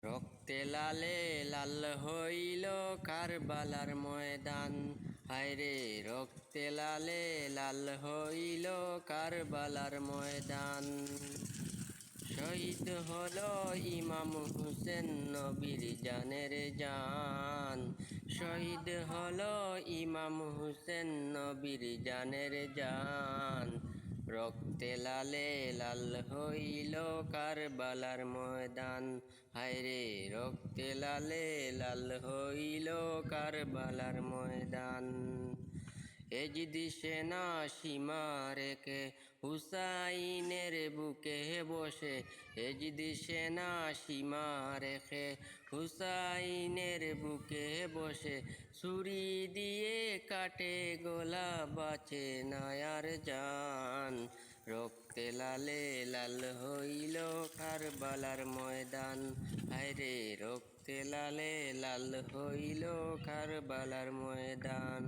রক্তে লালে লাল হইল কারবালার ময়দান। হায়রে রক্তে লালে লাল হইল কারবালার ময়দান। শহীদ হলো ইমাম হুসেন নবীর জানের জান। শহীদ হলো ইমাম হুসেন নবীর জানের জান। রক্তে লালে লাল হইল কারবালার ময়দান। হায়রে রক্তে লালে লাল হইল কারবালার ময়দান। এজিদি সেনা সীমা রেখে হুসাইনের বুকে বসে। এজিদি সেনা সীমা রেখে হুসাইনের বুকে বসে। ছুরি দিয়ে কাটে গলা বাঁচে না আর জান। রক্তে লালে লাল হইল কারবালার ময়দান। হায়রে রক্তে লালে লাল হইল কারবালার ময়দান।